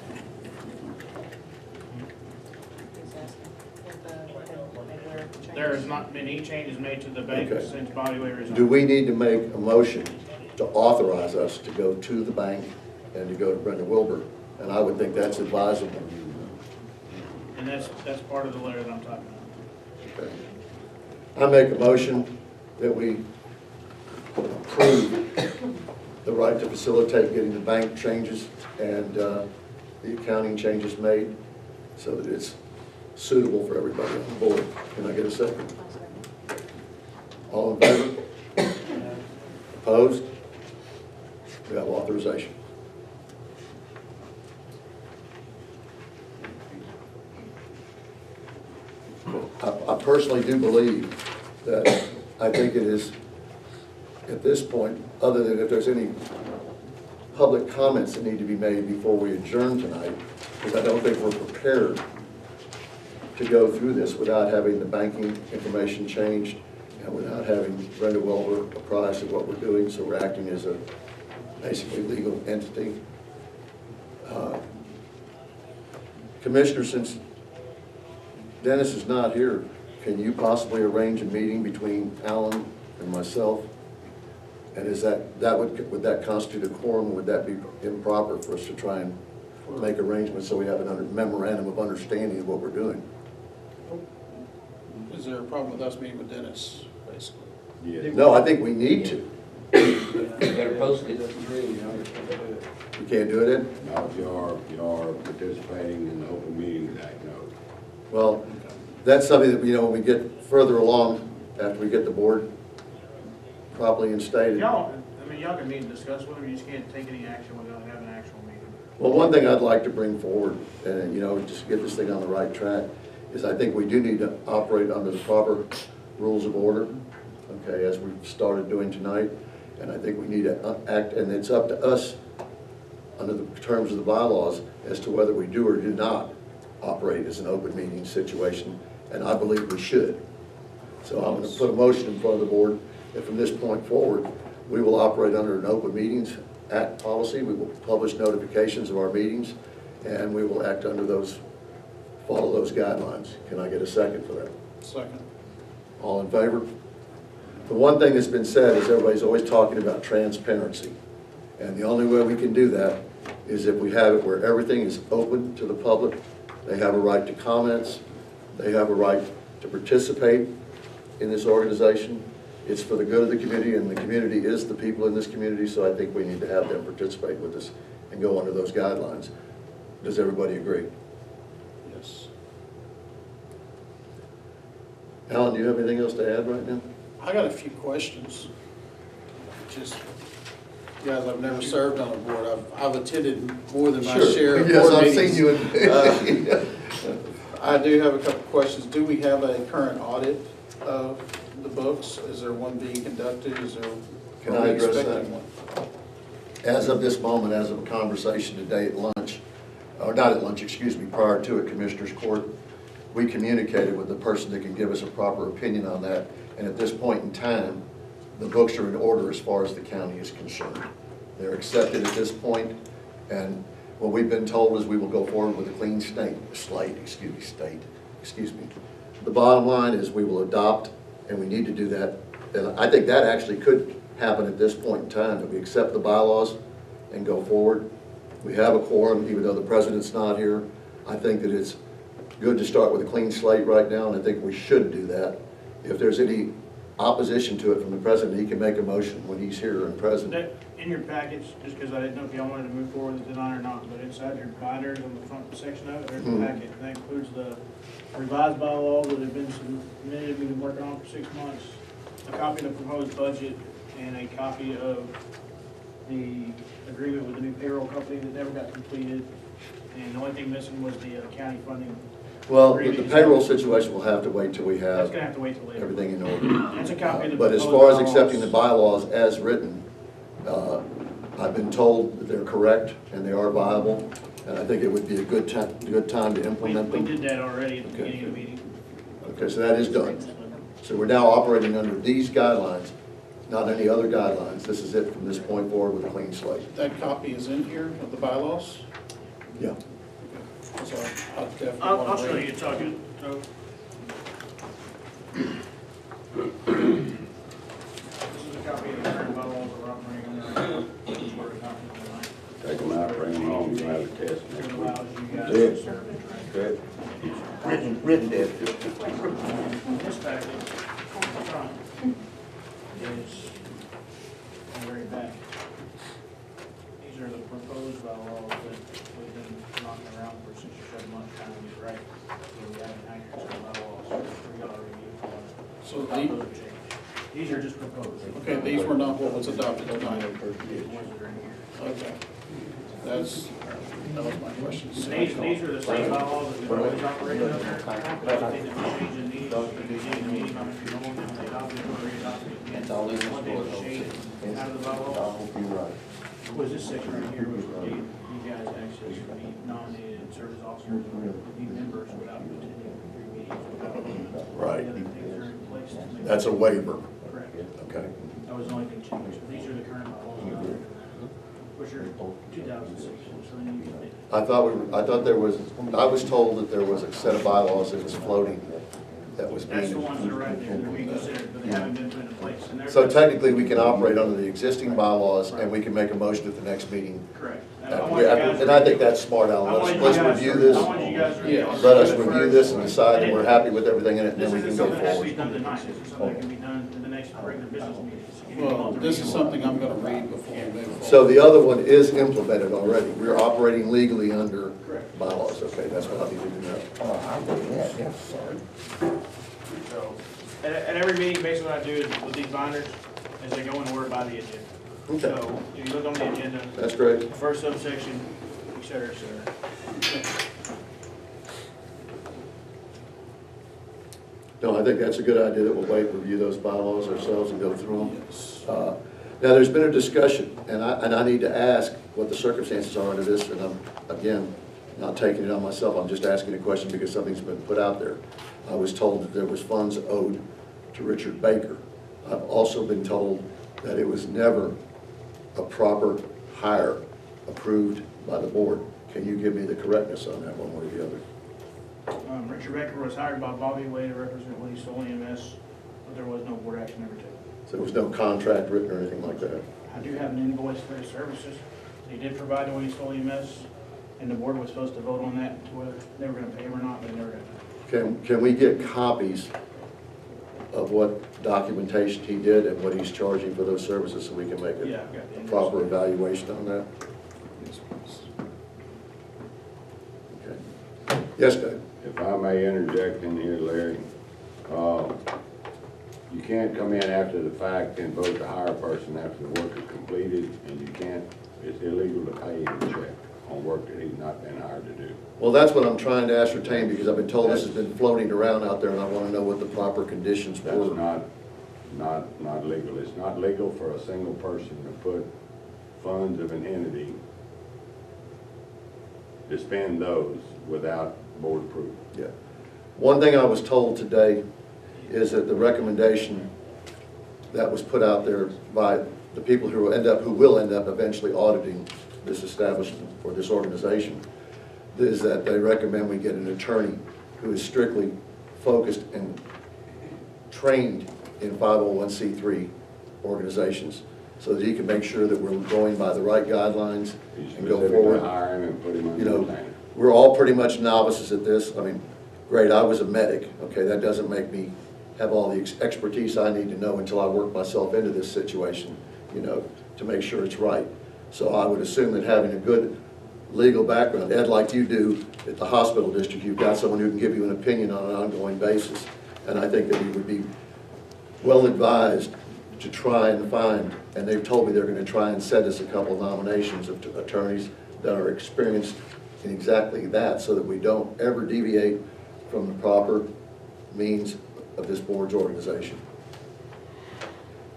There has not been any changes made to the bank Okay. since Bobby Way resigned. Do we need to make a motion to authorize us to go to the bank and to go to Brenda Wilbur? And I would think that's advisable. And that's part of the letter that I'm talking about. Okay. I make a motion that we approve the right to facilitate getting the bank changes and the accounting changes made so that it's suitable for everybody on the board. Can I get a second? All in favor? Opposed? We have authorization. I personally do believe that I think it is, at this point, other than if there's any public comments that need to be made before we adjourn tonight, because I don't think we're prepared to go through this without having the banking information changed and without having Brenda Wilbur apprised of what we're doing, so we're acting as a basically legal entity. Commissioner, since Dennis is not here, can you possibly arrange a meeting between Alan and myself? And is would that constitute a quorum? Would that be improper for us to try and make arrangements so we have a memorandum of understanding of what we're doing? Is there a problem with us meeting with Dennis, basically? No, I think we need to. Better post it. We can't do it in? No, you are participating in the Open Meetings Act, no. Well, that's something that, when we get further along, after we get the board properly instated. Y'all can meet and discuss with them, you just can't take any action without having an actual meeting. Well, one thing I'd like to bring forward, and, just get this thing on the right track, is I think we do need to operate under the proper rules of order, okay, as we've started doing tonight. And I think we need to act, and it's up to us, under the terms of the bylaws, as to whether we do or do not operate as an open meeting situation, and I believe we should. So I'm going to put a motion in front of the board that from this point forward, we will operate under an Open Meetings Act policy. We will publish notifications of our meetings, and we will act under those, follow those guidelines. Can I get a second for that? Second. All in favor? The one thing that's been said is everybody's always talking about transparency. And the only way we can do that is if we have it where everything is open to the public. They have a right to comments. They have a right to participate in this organization. It's for the good of the community, and the community is the people in this community, so I think we need to have them participate with us and go under those guidelines. Does everybody agree? Yes. Alan, do you have anything else to add right now? I got a few questions. Just, guys, I've never served on a board. I've attended more than my share of Yes, board I've meetings. seen you in. I do have a couple of questions. Do we have a current audit of the books? Is there one being conducted? Can are I we address expecting that? one? As of this moment, as of a conversation today at lunch, or not at lunch, excuse me, prior to it, Commissioners Court, we communicated with the person that can give us a proper opinion on that. And at this point in time, the books are in order as far as the county is concerned. They're accepted at this point, and what we've been told is we will go forward with a clean slate. The bottom line is we will adopt, and we need to do that. And I think that actually could happen at this point in time, that we accept the bylaws and go forward. We have a quorum, even though the president's not here. I think that it's good to start with a clean slate right now, and I think we should do that. If there's any opposition to it from the president, he can make a motion when he's here and present. In your package, just because I didn't know if y'all wanted to move forward with it tonight or not, but inside your binders on the front section of it, there's a packet, and that includes the revised bylaws that have been submitted, we've been working on for 6 months, a copy of the proposed budget, and a copy of the agreement with the new payroll company that never got completed, and the only thing missing was the county funding. Well, the payroll situation will have to wait till we That's have gonna have to wait till later. everything in order. That's a copy of the But as proposed far as bylaws. accepting the bylaws as written, I've been told that they're correct and they are viable, and I think it would be a good time to implement We them. did that already at the Okay. beginning of the meeting. Okay, so that is done. So we're now operating under these guidelines, not any other guidelines. This is it from this point forward with a clean slate. That copy is in here of the bylaws? Yeah. So I definitely I'll want to show read you, it. it's all good. So, this is a copy of the current bylaws we're operating under right now. This is where the copy of the line. Take them out, bring them home, you'll have a test It next week. allows you guys Good. to serve it, right? Good. Written dead. This packet, front, is on the very back. These are the proposed bylaws that we've been knocking around for 6 or 7 months trying to get right. So we have an accurate set of bylaws for y'all to review. So Those are changed. These are just proposed. Okay, these were not what was adopted tonight. The ones that are in here. Okay. That was my question. These are the same bylaws that we've always operated under. But I think that we changed in these, at the beginning of the meeting, I'm sure no one knows they adopted or re-adopted it. That's all in this One day board. we changed out of the bylaws. Was this section right here, which would give you guys access to be nominated and serve as officers and be members without attending 3 meetings without. Right. The other things are in place to make. That's a waiver. Correct. Okay. That was the only thing changed. These are the current bylaws, which are 2006, so then you can. I was told that there was a set of bylaws that was floating that was That's the being. ones that are right there, that we considered, but they haven't been put into place. And they're- So technically, we can operate under the existing bylaws and we can make a motion at the next meeting. Correct. And I think that's smart, Alan. Let's review this. I want you guys to review it. Let us review this and decide that we're happy with everything in it, and This then we can isn't go something that has to be forward. done tonight, this is something that can be done in the next regular business meetings. Well, this is something I'm gonna read before we move forward. So the other one is implemented already. We're operating legally under Correct. bylaws. Okay, that's what I needed to know. So, at every meeting, basically what I do is with these binders, is they go in order by the agenda. Okay, So, if you look on the agenda, that's great. the first subsection, et cetera, et cetera. No, I think that's a good idea that we'll wait, review those bylaws ourselves and go through them. Yes. Now, there's been a discussion, and I need to ask what the circumstances are under this, and I'm, again, not taking it on myself, I'm just asking a question because something's been put out there. I was told that there was funds owed to Richard Baker. I've also been told that it was never a proper hire approved by the board. Can you give me the correctness on that, one way or the other? Richard Becker was hired by Bobby Way to represent Winnie Stowell E.M.S., but there was no board action ever taken. So there was no contract written or anything like that? I do have an invoice for his services. He did provide to Winnie Stowell E.M.S., and the board was supposed to vote on that, to whether they were gonna pay him or not, but they never got. Can we get copies of what documentation he did and what he's charging for those services so we can make Yeah, a I've got the invoice. proper evaluation on that? Yes, please. Okay. Yes, Dave? If I may interject in here, Larry, you can't come in after the fact and vote to hire a person after the work is completed, and you can't, it's illegal to pay him a check on work that he's not been hired to do. Well, that's what I'm trying to ascertain because I've been told this has been floating around out there and I want to know what the proper conditions That's were. not legal. It's not legal for a single person to put funds of an entity to spend those without board approval. Yeah. One thing I was told today is that the recommendation that was put out there by the people who will end up eventually auditing this establishment or this organization is that they recommend we get an attorney who is strictly focused and trained in 501c3 organizations so that he can make sure that we're going by the right guidelines You and go specifically forward. hire him and put him on You the know, retainer. we're all pretty much novices at this. I mean, great, I was a medic, okay, that doesn't make me have all the expertise I need to know until I work myself into this situation, you know, to make sure it's right. So I would assume that having a good legal background, Ed, like you do at the hospital district, you've got someone who can give you an opinion on an ongoing basis. And I think that we would be well advised to try and find, and they've told me they're going to try and set us a couple of nominations of attorneys that are experienced in exactly that so that we don't ever deviate from the proper means of this board's organization.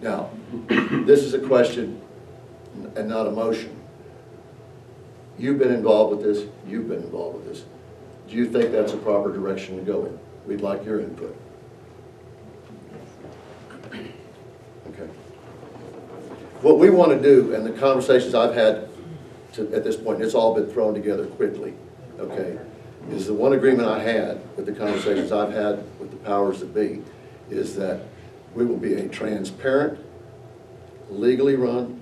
Now, this is a question and not a motion. You've been involved with this, you've been involved with this. Do you think that's a proper direction to go in? We'd like your input. What we want to do, and the conversations I've had at this point, it's all been thrown together quickly, okay, is the one agreement I had with the conversations I've had with the powers that be, is that we will be a transparent, legally run,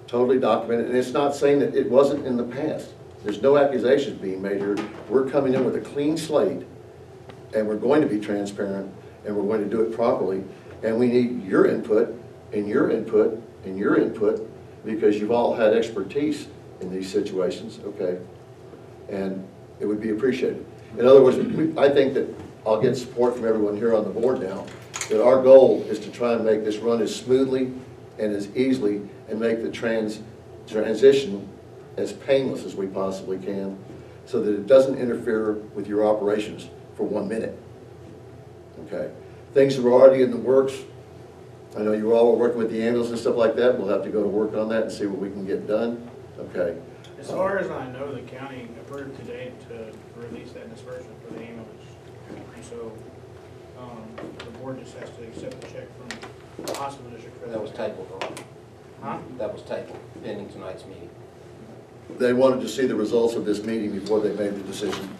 totally documented, and it's not saying that it wasn't in the past. There's no accusations being made here. We're coming in with a clean slate, and we're going to be transparent, and we're going to do it properly, and we need your input, and your input, and your input, because you've all had expertise in these situations, okay? And it would be appreciated. In other words, I think that I'll get support from everyone here on the board now, that our goal is to try and make this run as smoothly and as easily, and make the transition as painless as we possibly can, so that it doesn't interfere with your operations for 1 minute, okay? Things are already in the works. I know you all are working with the ambulance and stuff like that. We'll have to go to work on that and see what we can get done, okay? As far as I know, the county approved today to release that disbursement for the ambulance. And so, the board just has to accept the check from the hospital district for that. That was tabled, right? Huh? That was tabled, pending tonight's meeting. They wanted to see the results of this meeting before they made the decision.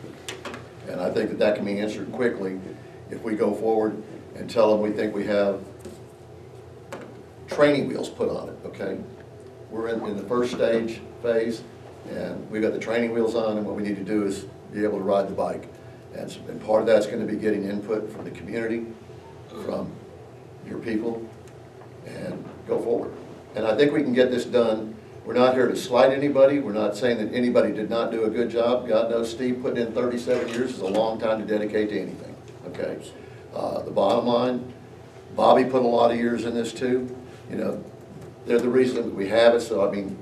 And I think that that can be answered quickly if we go forward and tell them we think we have training wheels put on it, okay? We're in the first stage phase, and we got the training wheels on, and what we need to do is be able to ride the bike. And part of that's going to be getting input from the community, from your people, and go forward. And I think we can get this done. We're not here to slight anybody. We're not saying that anybody did not do a good job. God knows Steve putting in 37 years is a long time to dedicate to anything, okay? The bottom line, Bobby put a lot of years in this too. You know, they're the reason that we have it, so I mean,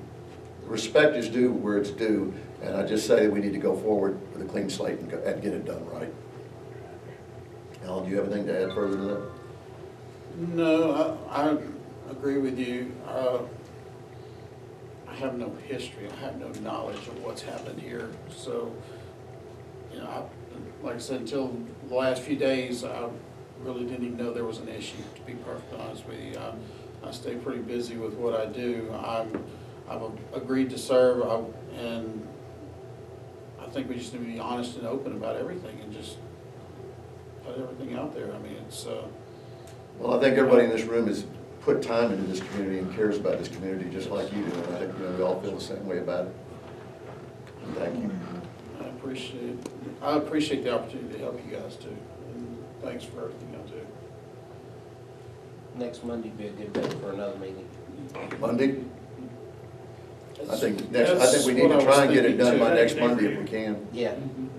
respect is due where it's due, and I just say that we need to go forward with a clean slate and get it done right. Alan, do you have anything to add further to that? No, I agree with you. I have no history, I have no knowledge of what's happened here, so, you know, like I said, until the last few days, I really didn't even know there was an issue, to be perfectly honest with you. I stay pretty busy with what I do. I've agreed to serve, and I think we just need to be honest and open about everything and just put everything out there. I mean, it's... Well, I think everybody in this room has put time into this community and cares about this community just like you do, and I think, you know, we all feel the same way about it. And thank you. I appreciate the opportunity to help you guys too, and thanks for everything y'all do. Next Monday would be a good day for another meeting. Monday? I think we need to try and get it done by next Monday if we can. Yeah.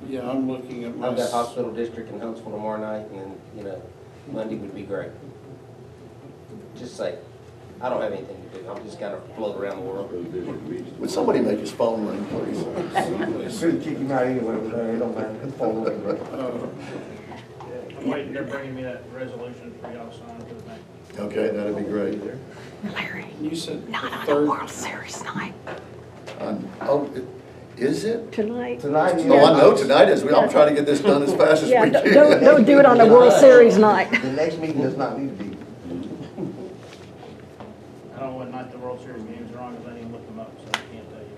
Yeah, I'm looking at my... I've got hospital district in Huntsville tomorrow night, and then, you know, Monday would be great. Just say, I don't have anything to do. I'm just kind of float around the world. Would somebody make his phone ring, please? It's gonna kick him out anyway, but it don't matter. It's phone ring. I'm waiting, they're bringing me that resolution for y'all to sign for the bank. Okay, that'd be great. Larry, You said not on a third... World Series night. Is it? Tonight. Tonight, Oh, I know tonight is. I'm trying to get this done as fast as Yeah, we can. don't do it on a World Series night. the next meeting does not need to be. I don't know what night the World Series games are on, because I didn't look them up, so I can't tell you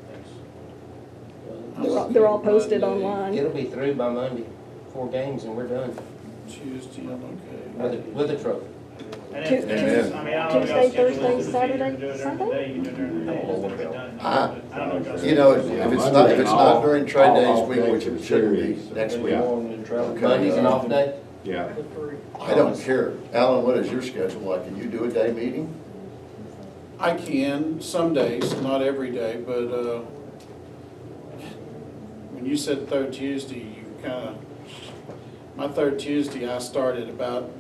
things. They're all posted Monday, online. It'll be through by Monday. 4 games and we're done Tuesday, okay. with a trophy. And if, Amen. I mean, I don't know Tuesday, if y'all schedule Thursday, this, Saturday, you can do it during the Sunday? day, you can do it during the day, it's gonna be done. I- I don't know if y'all You know, schedule if it's not during trade days week, which it shouldn't be, next week. Okay, Monday's an off day? Yeah. I don't care. Alan, what is your schedule like? Can you do a day meeting? I can, some days, not every day, but when you said third Tuesday, you kind of, my third Tuesday, I start at about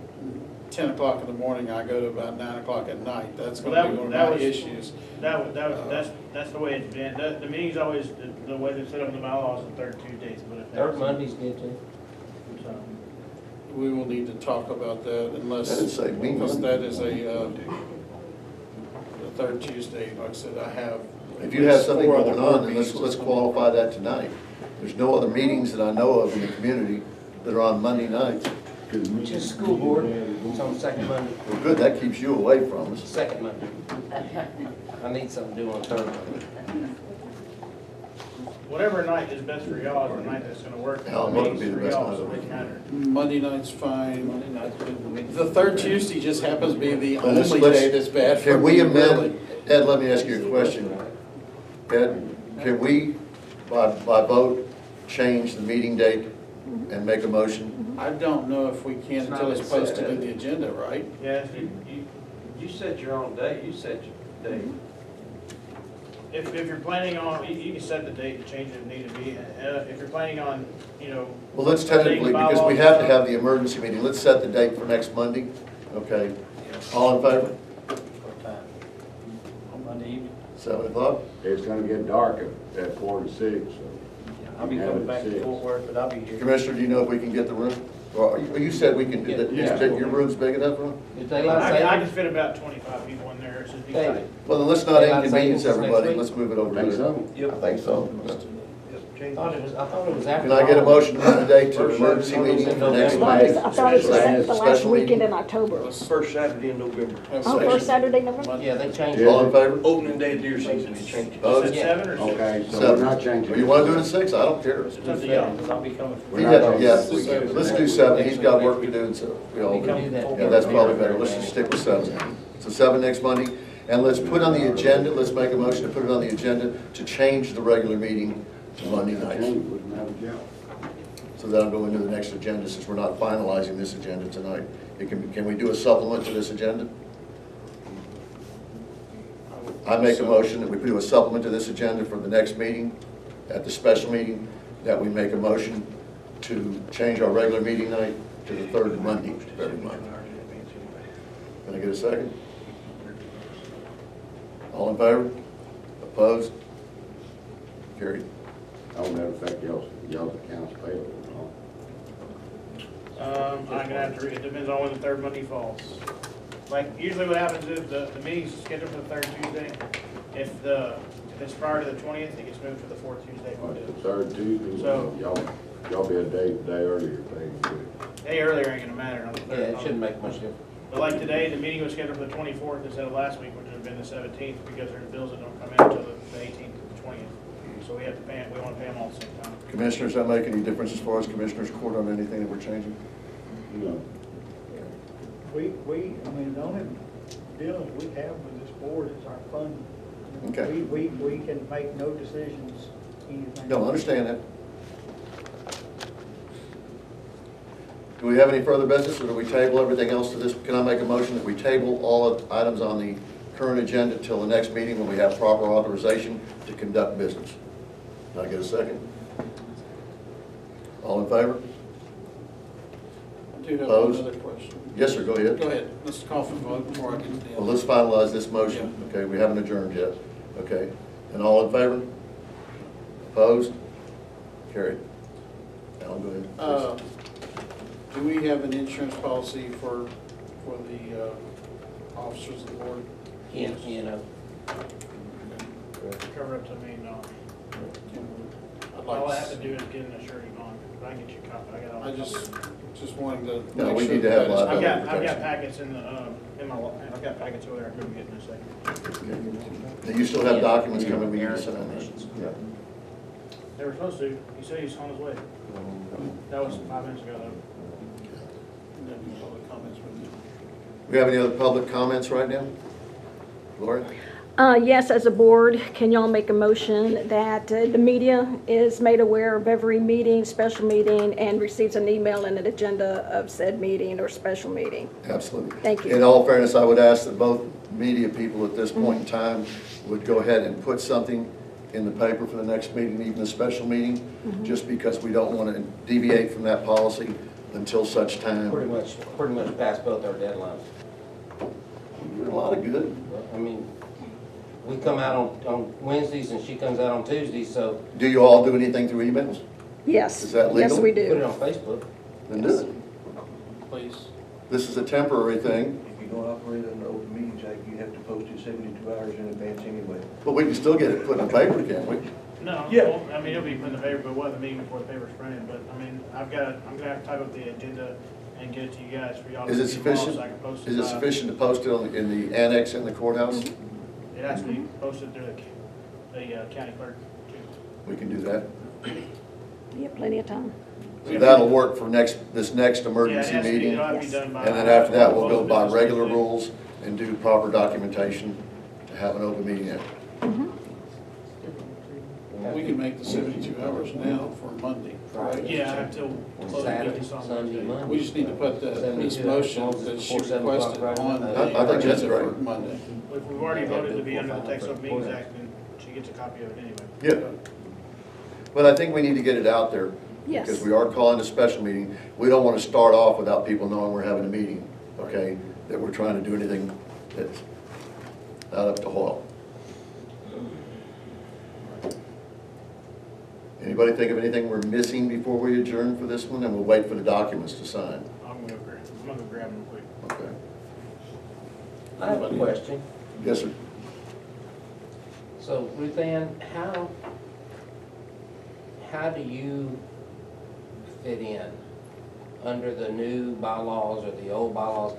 10 o'clock in the morning, I go to about 9 o'clock at night. That's going to be one of my issues. That's the way it's been. The meeting's always, the way they set up the bylaws, the third Tuesdays, but if Third that's... Monday's good too. So, We will need to talk about that unless, That'd say me, because Monday. that is the third Tuesday, like I said, I have. If you have something 4 other going board on, then let's meetings. qualify that tonight. There's no other meetings that I know of in the community that are on Monday nights. Which is school board, it's on the second Monday, Well, good, that keeps you away from us. second Monday. I need something to do on third Monday. Whatever night is best for y'all is the night that's gonna work. Yeah, it must be the For best y'all, night so of the it doesn't matter. Monday night's fine. The third Tuesday just happens to be the Well, let's- only day that's bad for Can we me, really. amend, Ed, let me ask you a question. Ed, can we, by vote, change the meeting date and make a motion? I don't know if we can It's not until it's been posted set. in the agenda, right? Yes, You set your own date, you set your date. if you're planning on, you can set the date and change it if need to be. If you're planning on, Well, let's tentatively, because we have to have the emergency meeting, let's set the date for next Monday, okay? All in favor? What time? On Monday evening? 7 o'clock? It's gonna get dark at 4 to 6, so. I'll be coming back to Fort Worth, but I'll be here. Commissioner, do you know if we can get the room? Or you said we can do that, your room's big enough, Ron? If they like I can say, fit about 25 people in there, it's just be Hey. tight. Well, then let's not Daylight inconvenience savings next everybody, week? let's move it over to Think the. so? I think so. I thought it was after. Can I get a motion to move the date to emergency meeting for next Monday? I thought it was the last Special weekend meeting? in October. First Saturday in November. Oh, first Saturday, November? Yeah, they changed All it. in favor? Opening day of deer season, they changed it. Opposed? Is it 7 or 6? Okay, so 7. we're not changing. Or you wanna do it at 6? I don't care. It's up to y'all, because I'll be coming. We're not changing Yeah, it. let's do 7, he's got work to do, and so we all, We can do that. yeah, that's probably better, let's just stick with 7. So 7 next Monday, and let's put on the agenda, let's make a motion to put it on the agenda to change the regular meeting to Monday night. Wouldn't have a job. So that'll go into the next agenda, since we're not finalizing this agenda tonight. Can we do a supplement to this agenda? I make a motion that we do a supplement to this agenda for the next meeting, at the special meeting, that we make a motion to change our regular meeting night to the third Monday of every month. Can I get a second? All in favor? Opposed? Carried. How would that affect y'all's accounts payable? I'm gonna have to read, it depends on when the third Monday falls. Like, usually what happens is the meeting's scheduled for the third Tuesday. If it's prior to the 20th, it gets moved to the fourth Tuesday. Or the third Tuesday? So- Y'all be a day earlier, they do. Day earlier ain't gonna matter on the Yeah, third it Monday. shouldn't make much difference. But like today, the meeting was scheduled for the 24th instead of last week, which would have been the 17th, because there's bills that don't come in until the 18th and the 20th. So we have to pay, we wanna pay them all at the same time. Commissioners, does that make any difference as far as Commissioners Court on anything that we're changing? No. I mean, the only dealings we have with this board is our funding. Okay. We can make no decisions, anything. No, I understand that. Do we have any further business, or do we table everything else to this? Can I make a motion that we table all of items on the current agenda till the next meeting when we have proper authorization to conduct business? Can I get a second? All in favor? I do have Opposed? another question. Yes, sir, go ahead. Go ahead, let's call for vote before I get to the Well, end. let's finalize this motion. Okay, we haven't adjourned yet. Okay, and all in favor? Opposed? Carried. Alan, go ahead. please. Do we have an insurance policy for the officers of the board? You know, Cover up to $1 million. I'd All I like have to to, do is get an surety bond, but I can get you a copy, I got all. I just wanted to. No, make we sure need to have that is- I've got protection. packets in I've got packets over there, I couldn't get in a second. Do you still have documents coming we need to sign? Yeah. They were supposed to, he said he's on his way. That was 5 minutes ago though. And then public comments from you. We have any other public comments right now? Lori? Yes, as a board, can y'all make a motion that the media is made aware of every meeting, special meeting, and receives an email and an agenda of said meeting or special meeting? Absolutely. Thank you. In all fairness, I would ask that both media people at this point in time would go ahead and put something in the paper for the next meeting, even a special meeting, just because we don't want to deviate from that policy until such time. pretty much past both our deadlines. You're doing a lot of good. I mean, we come out on Wednesdays and she comes out on Tuesdays, so Do you all do anything through emails? Yes. Is that Yes, legal? we put it do. on Facebook. Then do it. Please. This is a temporary thing, If you don't operate under the Open Meetings Act, you have to post it 72 hours in advance anyway. but we can still get it put in the paper, can't we? No, Yeah. well, I mean, it'll be put in the paper, but we'll have the meeting before the paper's printed, but I mean, I'm gonna have to type up the agenda and get it to you guys for y'all to Is it see tomorrow, sufficient? so I can post Is it sufficient to post it in the annex in the courthouse? It has to be posted through the county clerk too. We can do that. You have plenty of time. So that'll work for this next Yeah, it emergency has to be, meeting. it'll have to be done by. And then after that, we'll go close of by business regular Tuesday. rules and do proper documentation to have an open meeting at. We can make the 72 hours now for Monday. Friday. Yeah, I have till close of Saturday, business on Sunday, Tuesday. Monday. We just need to put this 72 motion hours, that she before 7 o'clock requested Friday on night. the I think that's agenda for great. Monday. If we've already voted to be under the Texas Open Meetings Act, then she gets a copy of it anyway. Yeah. But I think we need to get it out there. Yes. Because we are calling a special meeting. We don't want to start off without people knowing we're having a meeting, okay? That we're trying to do anything that's not up to Hoyle. Anybody think of anything we're missing before we adjourn for this one? And we'll wait for the documents to sign. I'm gonna go grab them real quick. Okay. I have a question. Yes, sir. So Ruth Ann, how do you fit in under the new bylaws or the old bylaws?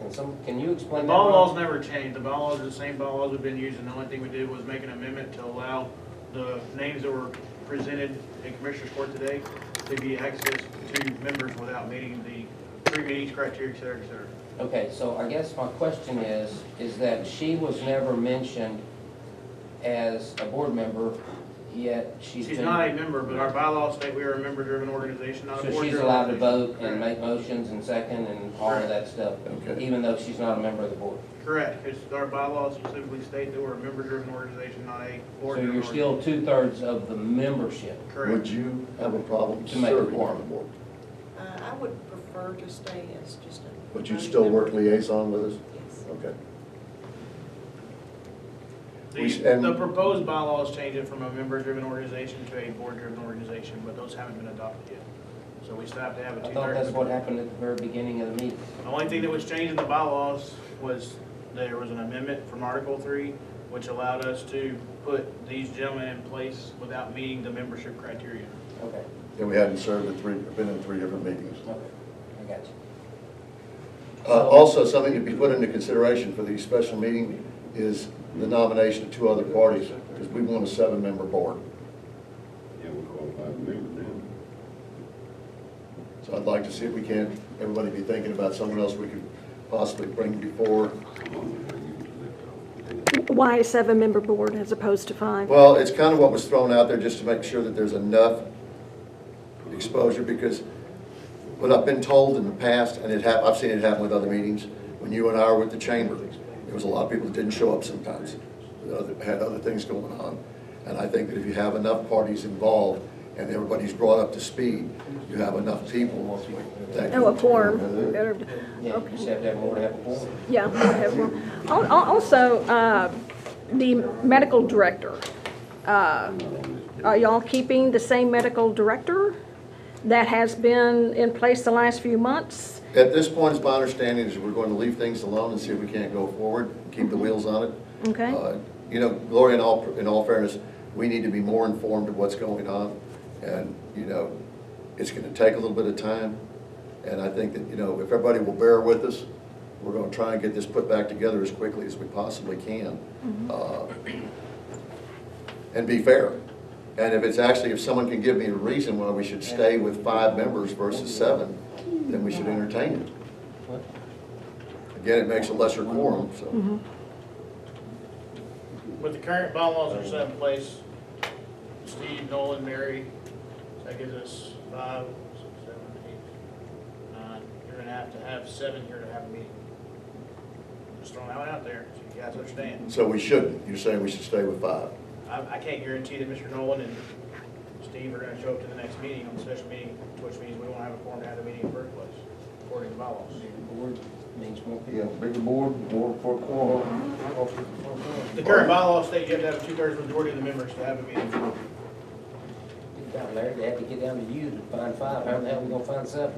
Can you The explain that? bylaws never changed. The bylaws are the same bylaws we've been using. The only thing we did was make an amendment to allow the names that were presented in Commissioner's Court today to be accessed to members without meeting the pre-meetings criteria, et cetera, et cetera. Okay, so I guess my question is that she was never mentioned as a board member, yet she's She's been. not a member, but our bylaws state we are a member-driven organization, not a So board-driven she's allowed to organization. vote and make motions and second and all of that stuff, Okay. even though she's not a member of the board? Correct, because our bylaws specifically state that we're a member-driven organization, not a So board-driven you're still organization. 2/3 of the membership? Would Correct. you have a problem To make a serving on quorum. the board? I would prefer to stay as just a. But you'd still work liaison with us? Yes. Okay. The proposed bylaws change it from a member-driven organization to a board-driven organization, but those haven't been adopted yet. So we still have to have a I thought two-thirds. that's what happened at the very beginning of the meeting. The only thing that was changed in the bylaws was there was an amendment from Article 3, which allowed us to put these gentlemen in place without meeting the membership criteria. Okay, Yeah, we hadn't served been in 3 different meetings. okay, I got you. Also, something to be put into consideration for the special meeting is the nomination of 2 other parties, because we want a 7-member board. Yeah, we're qualified members then. So I'd like to see if we can, everybody be thinking about someone else we could possibly bring before. Why a 7-member board as opposed to 5? Well, it's kind of what was thrown out there just to make sure that there's enough exposure, because what I've been told in the past, and I've seen it happen with other meetings, when you and I were with the chamber, there was a lot of people that didn't show up sometimes, that had other things going on. And I think that if you have enough parties involved and everybody's brought up to speed, you have enough people that. Oh, a quorum. Better- Yeah, you just have to have more to have a quorum. Yeah, we have one. Also, the medical director, are y'all keeping the same medical director that has been in place the last few months? At this point, it's my understanding is we're going to leave things alone and see if we can't go forward, keep the wheels on it. Okay. You know, Gloria, in all fairness, we need to be more informed of what's going on. And, you know, it's going to take a little bit of time. And I think that, you know, if everybody will bear with us, we're going to try and get this put back together as quickly as we possibly can. And be fair. And if someone can give me a reason why we should stay with 5 members versus 7, then we should entertain it. Again, it makes a lesser quorum, so. With the current bylaws that are set in place, Steve, Nolan, Mary, that gives us 5, 6, 7, 8, 9. You're gonna have 7 here to have a meeting. Just throwing that one out there, so you guys understand. So we shouldn't, you're saying we should stay with 5? I can't guarantee that Mr. Nolan and Steve are gonna show up to the next meeting on the special meeting, which means we won't have a quorum to have the meeting in the first place, according to bylaws. Board means more people. Yeah, bigger board, more for quorum. The current bylaws state you have to have a 2/3 majority of the members to have a meeting. Down there, they have to get down to you to find 5. How the hell are we gonna find 7?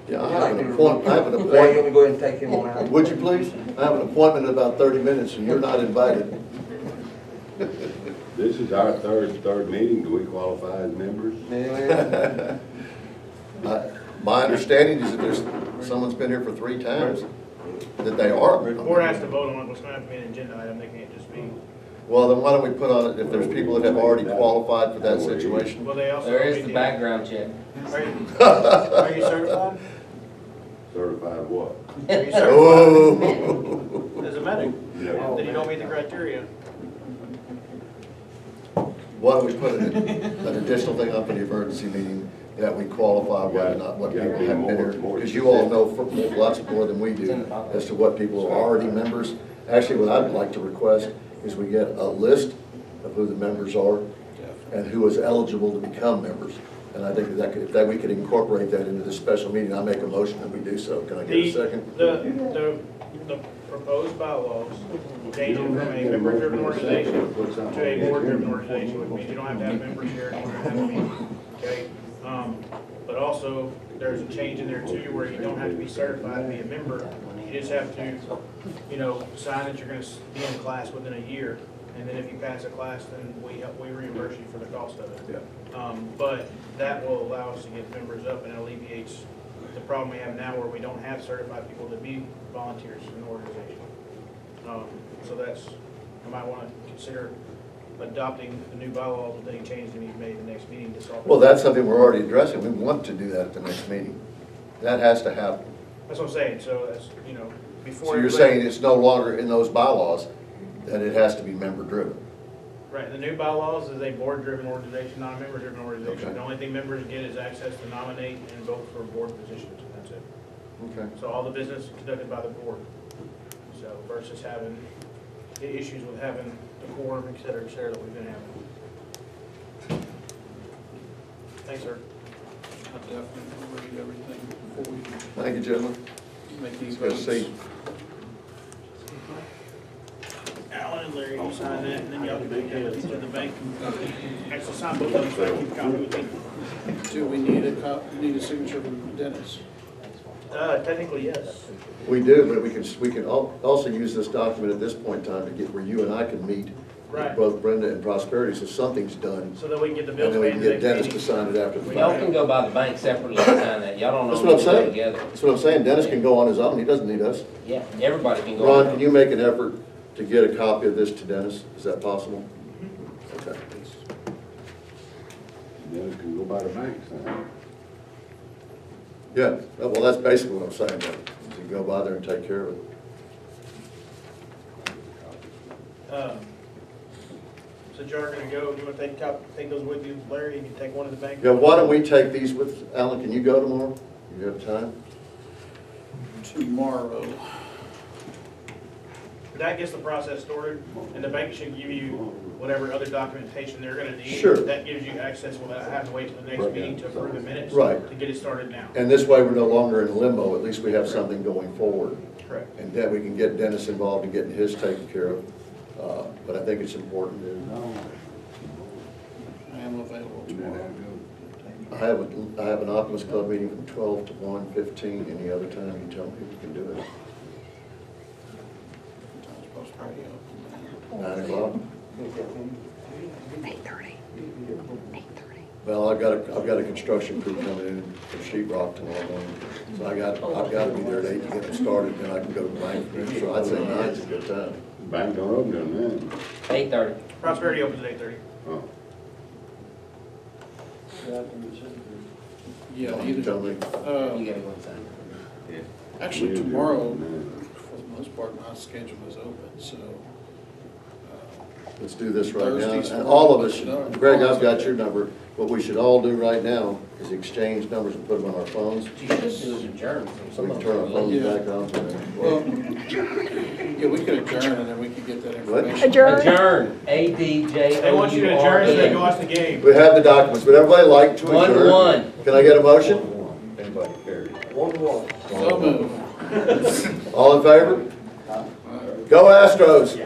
Yeah, I have an appointment. Go ahead and take him on out. Would you please? I have an appointment in about 30 minutes and you're not invited. This is our third meeting. Do we qualify as members? My understanding is that someone's been here for 3 times, that they are. The board has to vote on it, it's gonna have to be an agenda item, they can't just be, Well, then why don't we put on it, if there's people that have already qualified for that situation? well, they also. There is the background check. Are you certified? Certified what? Are you certified Oh. as a medic? No. Then you don't meet the criteria. Why don't we put an additional thing up in the emergency meeting that we qualify whether or not what people have been here? Because you all know lots more than we do as to what people are already members. Actually, what I'd like to request is we get a list of who the members are and who is eligible to become members. And I think that we could incorporate that into this special meeting. I make a motion that we do so. Can I get a second? The proposed bylaws change it from a member-driven organization to a board-driven organization, which means you don't have to have members here in order to have a meeting, okay? But also, there's a change in there too, where you don't have to be certified to be a member. You just have to, sign that you're gonna be in class within a year. And then if you pass a class, then we reimburse you for the cost of it. Yeah. But that will allow us to get members up and alleviates the problem we have now where we don't have certified people to be volunteers in the organization. So that's, I might want to consider adopting the new bylaws with any changes that need made in the next meeting to solve. Well, that's something we're already addressing. We want to do that at the next meeting. That has to happen. That's what I'm saying, so that's, before. So you're saying it's no longer in those bylaws that it has to be member-driven? Right, the new bylaws is a board-driven organization, not a member-driven organization. Okay. The only thing members get is access to nominate and vote for board positions, and that's it. Okay. So all the business is conducted by the board. So versus having the issues with having the quorum, et cetera, that we've been having. Thanks, sir. I definitely will read everything before we Thank you, gentlemen. make these Good to votes. see you. Alan and Larry, you sign that, and then y'all can take that to the bank. Actually, sign both of them, so I keep a copy with me. Do we need a signature from Dennis? Technically, yes. We do, but we can also use this document at this point in time to get where you and I can meet Right. with both Brenda and Prosperity, so something's done. So that we can get the And bills then we paid can the get next Dennis to meeting. sign it after the Y'all fact. can go by the bank separately and sign that. Y'all don't know. That's what I'm to do it saying. together. That's what I'm saying. Dennis can go on his own. He doesn't need us. Yeah, everybody can go. Ron, on. can you make an effort to get a copy of this to Dennis? Is that possible? Okay. Dennis can go by the bank, son. Yeah, well, that's basically what I'm saying, then. You can go by there and take care of it. So you're gonna go, you wanna take those with you, Larry, and you take one to the bank? Yeah, why don't we take these with, Alan, can you go tomorrow? You have time? Tomorrow. That gets the process started, and the bank should give you whatever other documentation they're gonna need. Sure. That gives you access without having to wait till the next meeting to approve the minutes. Right. To get it started now. And this way, we're no longer in limbo. At least we have something going forward. Correct. And then we can get Dennis involved in getting his taken care of. But I think it's important. I am available tomorrow. I have an Optimist Club meeting from 12 to 1:15. Any other time you tell me we can do it. Time's supposed to be open. 9 o'clock? 8:30. 8:30. Well, I've got a construction crew coming in for sheet rock tomorrow morning. So I've got to be there at 8 to get them started, then I can go to the bank. So I'd say 9's a good time. Bank don't open till then. 8:30. Prosperity opens at 8:30. Oh. Yeah, You either, tell me. You gotta go inside. actually tomorrow, for the most part, my schedule is open, so. Let's do this right now. Thursday's And all of us, fine. Greg, I've got your number. What we should all do right now is exchange numbers and put them on our phones. What you should do is adjourn. So we can turn our phones Yeah. back on. Well, yeah, we could adjourn and then we could get that information. Adjourn. Adjourn. ADJ. They want you to adjourn so they can watch the game. We have the documents. Would everybody like to One to adjourn? one. Can I get a motion? Anybody carry? So move. All in favor? Go Astros!